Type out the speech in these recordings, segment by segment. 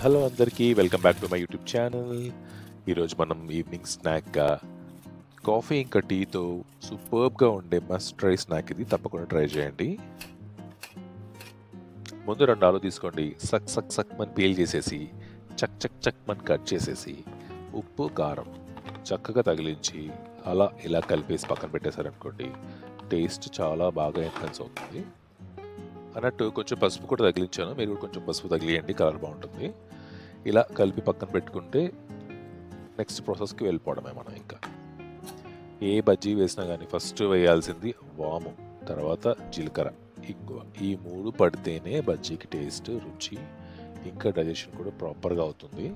Hello అందరికీ welcome back to my YouTube channel. ఈరోజు మనం ఈవినింగ్ స్నాక్గా కాఫీ ఇంకా టీతో సూపర్బ్గా ఉండే మస్ట్ ట్రై స్నాక్ ఇది. తప్పకుండా ట్రై చేయండి. ముందు 2 ఆలు తీసుకోండి. సక్ సక్ సక్ మని పీల్ చేసేసి చక్ చక్ చక్ మని కట్ చేసేసి ఉప్పు కారం చక్కగా తగిలించి అలా ఇలా కలిపేసి పక్కన పెట్టేశారనుకోండి, టేస్ట్ చాలా బాగా ఎన్హాన్స్ అవుతుంది. అన్నట్టు కొంచెం పసుపు కూడా తగిలించాను, మీరు కూడా కొంచెం పసుపు తగిలియండి, కలర్ బాగుంటుంది. ఇలా కలిపి పక్కన పెట్టుకుంటే నెక్స్ట్ ప్రాసెస్కి వెళ్ళిపోవడమే. మనం ఇంకా ఏ బజ్జీ వేసినా కానీ ఫస్ట్ వేయాల్సింది వాము, తర్వాత జీలకర్ర, ఇంగువ. ఈ 3 పడితేనే బజ్జీకి టేస్ట్, రుచి ఇంకా డైజెషన్ కూడా ప్రాపర్గా అవుతుంది.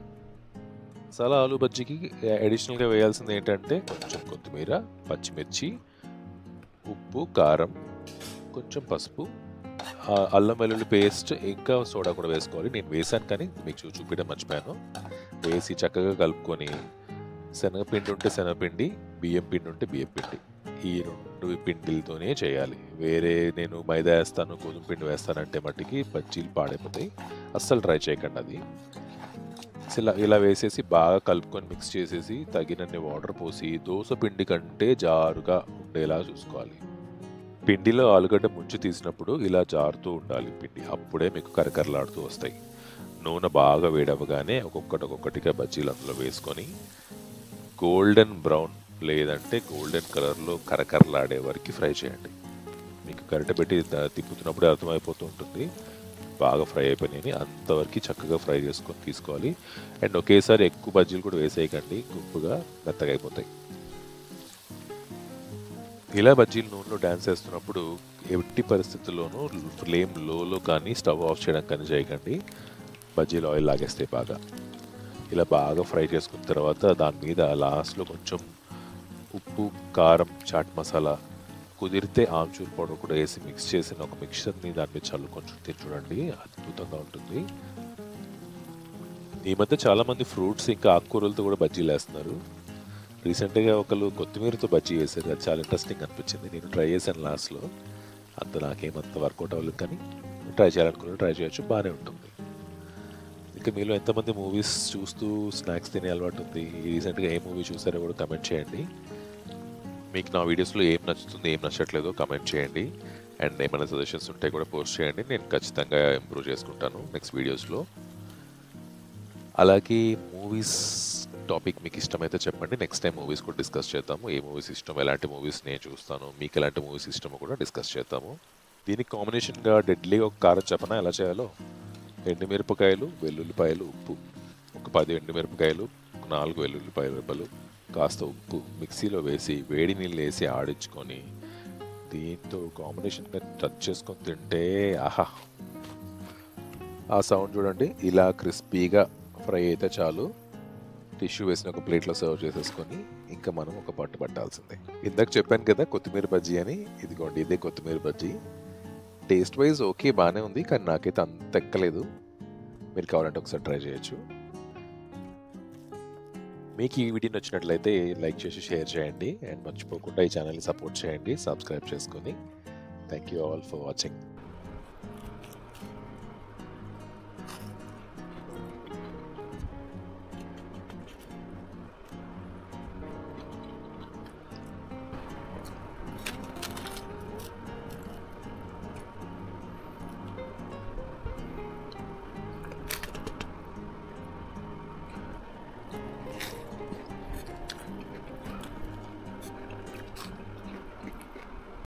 మసాలా ఆలు బజ్జీకి అడిషనల్గా వేయాల్సింది ఏంటంటే కొంచెం కొత్తిమీర, పచ్చిమిర్చి, ఉప్పు, కారం, కొంచెం పసుపు, అల్లం వెల్లుల్లి పేస్ట్, ఇంకా సోడా కూడా వేసుకోవాలి. నేను వేసాను కానీ మీకు చూపించడం మర్చిపోయాను. వేసి చక్కగా కలుపుకొని శనగపిండి ఉంటే శనగపిండి, బియ్యం పిండి ఉంటే బియ్యం పిండి, ఈ 2 పిండిలతోనే చేయాలి. వేరే నేను మైదా వేస్తాను, గోధుమ పిండి వేస్తానంటే మట్టికి బజ్జీలు పాడైపోతాయి. అస్సలు ట్రై చేయకండి అది. ఇలా వేసేసి బాగా కలుపుకొని మిక్స్ చేసేసి తగినన్ని వాటర్ పోసి దోశ పిండి కంటే జారుగా ఉండేలా చూసుకోవాలి. పిండిలో ఆలుగడ్డ ముంచి తీసినప్పుడు ఇలా జారుతూ ఉండాలి పిండి, అప్పుడే మీకు కరకరలాడుతూ వస్తాయి. నూనె బాగా వేడవగానే ఒక్కొక్కటిగా బజ్జీలు అందులో వేసుకొని గోల్డెన్ బ్రౌన్ లేదంటే గోల్డెన్ కలర్లో కరకరలాడే వరకు ఫ్రై చేయండి. మీకు గరిటె పెట్టి తిప్పుతున్నప్పుడే అర్థమైపోతూ ఉంటుంది బాగా ఫ్రై అయిపోయినాయి. అంతవరకు చక్కగా ఫ్రై చేసుకొని తీసుకోవాలి. అండ్ ఒకేసారి ఎక్కువ బజ్జీలు కూడా వేసేయకండి, గుంపుగా మెత్తగా అయిపోతాయి. ఇలా బజ్జీలు నూనెలో డ్యాన్స్ వేస్తున్నప్పుడు ఎట్టి పరిస్థితుల్లోనూ ఫ్లేమ్ లోలో కానీ స్టవ్ ఆఫ్ చేయడం కానీ చేయకండి. బజ్జీలు ఆయిల్ లాగేస్తాయి బాగా. ఇలా బాగా ఫ్రై చేసుకున్న తర్వాత దాని మీద లాస్ట్లో కొంచెం ఉప్పు, కారం, చాట్ మసాలా, కుదిరితే ఆమ్చూర్ పౌడర్ కూడా వేసి మిక్స్ చేసిన ఒక మిక్చర్ని దాని మీద చల్లుకొని తిని చూడండి, అద్భుతంగా ఉంటుంది. ఈ మధ్య చాలామంది ఫ్రూట్స్ ఇంకా ఆకుకూరలతో కూడా బజ్జీలు వేస్తున్నారు. రీసెంట్గా ఒకళ్ళు కొత్తిమీరతో బజ్జీ వేశారు, అది చాలా ఇంట్రెస్టింగ్ అనిపించింది. నేను ట్రై చేశాను లాస్ట్లో, నాకేమంత వర్కౌట్ అవ్వలేదు. కానీ ట్రై చేయాలనుకున్నాను, ట్రై చేయొచ్చు, బాగానే ఉంటుంది. ఇంకా మీలో ఎంతమంది మూవీస్ చూస్తూ స్నాక్స్ తినే అలవాటు ఉంది? రీసెంట్గా ఏ మూవీ చూసారో కూడా కమెంట్ చేయండి. మీకు నా వీడియోస్లో ఏం నచ్చుతుంది, ఏం నచ్చట్లేదో కమెంట్ చేయండి. అండ్ ఏమైనా సజెషన్స్ ఉంటే కూడా పోస్ట్ చేయండి, నేను ఖచ్చితంగా ఇంప్రూవ్ చేసుకుంటాను నెక్స్ట్ వీడియోస్లో. అలాగే మూవీస్ టాపిక్ మీకు ఇష్టమైతే చెప్పండి, నెక్స్ట్ టైం మూవీస్ కూడా డిస్కస్ చేద్దాము. ఏ మూవీస్ ఇష్టం, ఎలాంటి మూవీస్ నేను చూస్తాను, మీకు ఎలాంటి మూవీస్ ఇష్టమో కూడా డిస్కస్ చేద్దాము. దీనికి కాంబినేషన్గా డెడ్లీ ఒక కారం చెప్పనా ఎలా చేయాలో? ఎండుమిరపకాయలు, వెల్లుల్లిపాయలు, ఉప్పు, ఒక 10 ఎండుమిరపకాయలు, 4 వెల్లుల్లిపాయల రెబ్బలు, కాస్త ఉప్పు మిక్సీలో వేసి వేడి నీళ్ళు వేసి ఆడించుకొని దీంతో కాంబినేషన్గా టచ్ చేసుకొని తింటే ఆహా, ఆ సౌండ్ చూడండి. ఇలా క్రిస్పీగా ఫ్రై అయితే చాలు. టిష్యూ వేసిన ఒక ప్లేట్లో సర్వ్ చేసేసుకొని ఇంకా మనం ఒక పట్టు పట్టాల్సిందే. ఇందాక చెప్పాను కదా కొత్తిమీర బజ్జీ అని, ఇదిగోండి ఇదే కొత్తిమీర బజ్జీ. టేస్ట్ వైజ్ ఓకే, బాగానే ఉంది, కానీ నాకైతే అంత ఎక్కలేదు. మీరు కావాలంటే ఒకసారి ట్రై చేయొచ్చు. మీకు ఈ వీడియో నచ్చినట్లయితే లైక్ చేసి షేర్ చేయండి. అండ్ మర్చిపోకుండా ఈ ఛానల్ని సపోర్ట్ చేయండి, సబ్స్క్రైబ్ చేసుకొని. Thank you all for watching.